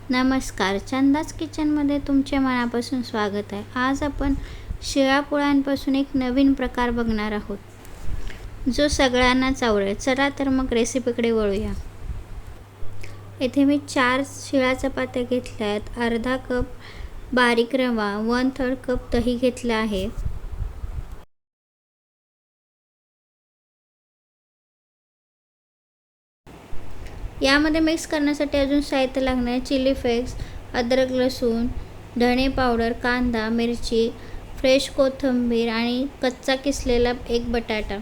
नमस्कार, चंदाच किचनमध्ये तुमचे मनापासून स्वागत आहे. आज आपण शिळ्या पोळ्यांपासून एक नवीन प्रकार बघणार आहोत, जो सगळ्यांनाच आवडेल. चला तर मग रेसिपीकडे वळूया. येथे मी 4 शिळ्या चपात्या घेतल्या आहेत, अर्धा कप बारीक रवा, 1/3 कप दही घेतलं आहे. यामध्ये मिक्स करण्यासाठी अजून साहित्य लागणार: चिली फ्लेक्स, अद्रक लसूण, धणे पावडर, कांदा, मिरची, फ्रेश कोथिंबीर आणि कच्चा किसलेला एक बटाटा.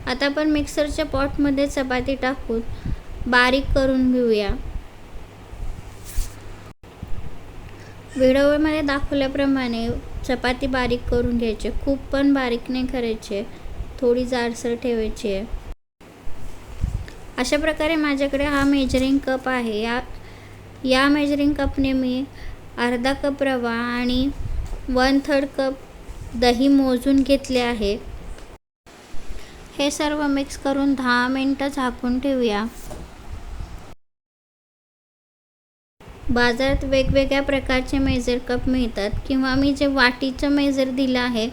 आता आपण मिक्सरच्या पॉटमध्ये चपाती टाकून बारीक करून घेऊया. व्हिडिओमध्ये दाखवल्याप्रमाणे चपाती बारीक करून घ्यायची. खूप पण बारीक नाही करायचे, थोडी जाडसर ठेवायची आहे. अशा प्रकारे माझ्याकडे हा मेजरिंग कप आहे. या मेजरिंग कपने मी अर्धा कप रवा आणि 1/3 कप दही मोजून घेतले आहे. हे सर्व मिक्स करून 10 मिनिटं झाकून ठेवूया. बाजारात वेगवेगळ्या प्रकारचे मेजर कप मिळतात, किंवा मी जे वाटीचं मेजर दिलं आहे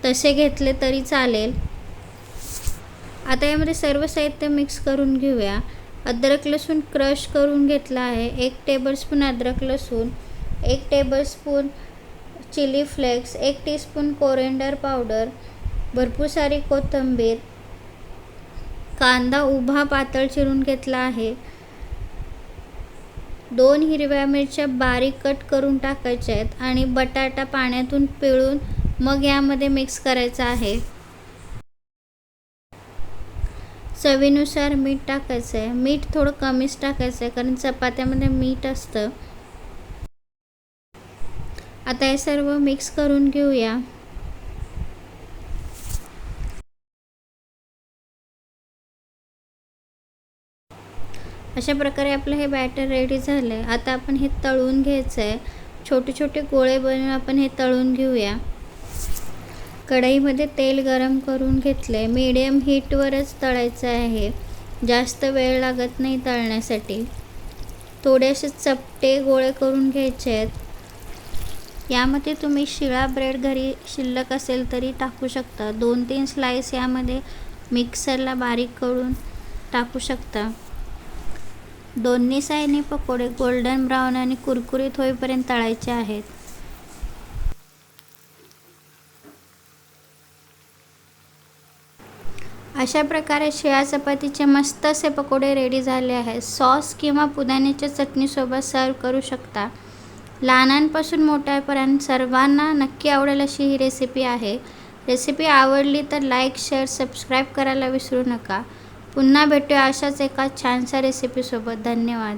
तसे घेतले तरी चालेल. आता यामध्ये सर्व साहित्य मिक्स करून घेऊया. अद्रक लसूण क्रश करून घेतला आहे, 1 टेबलस्पून अद्रक लसूण, 1 tablespoon chilli flakes, 1 teaspoon coriander powder, भरपूर सारी कोथिंबीर, कांदा उभा पातळ चिरून घेतला आहे, 2 हिरव्या मिरच्या बारीक कट करून टाकायच्या आहेत आणि बटाटा पाण्यातून पिळून मग यामध्ये मिक्स करायचा आहे. चवीनुसार मीठ टाकायचं आहे. मीठ थोडं कमीच टाकायचं आहे, कारण चपात्यामध्ये मीठ असतं. आता हे सर्व मिक्स करून घेऊया. अशा प्रकारे आपलं हे बॅटर रेडी झालं आहे. आता आपण हे तळून घ्यायचं आहे. छोटे छोटे गोळे बनवून आपण हे तळून घेऊया. कढईमध्ये तेल गरम करून घेतले. मीडियम हीटवरच तळायचं आहे, जास्त वेळ लागत नाही तळण्यासाठी. थोडेसे चपटे गोळे करून घ्यायचे आहेत. यामध्ये तुम्ही शिळा ब्रेड घरी शिल्लक असेल तरी टाकू शकता. 2-3 स्लाईस यामध्ये मिक्सरला बारीक करून टाकू शकता. दोन्ही साईडने पकोडे गोल्डन ब्राऊन आणि कुरकुरीत होईपर्यंत तळायचे आहेत. अशा प्रकारे शिळ्या चपातीचे मस्त असे पकोडे रेडी झाले आहेत. सॉस किंवा पुदिन्याच्या चटणीसोबत सर्व करू शकता. लहानांपासून मोठ्यापर्यंत सर्वांना नक्की आवडेल अशी ही रेसिपी आहे. रेसिपी आवडली तर लाईक, शेअर, सबस्क्राईब करायला विसरू नका. पुन्हा भेटूया अशाच एका छानशा रेसिपीसोबत. धन्यवाद.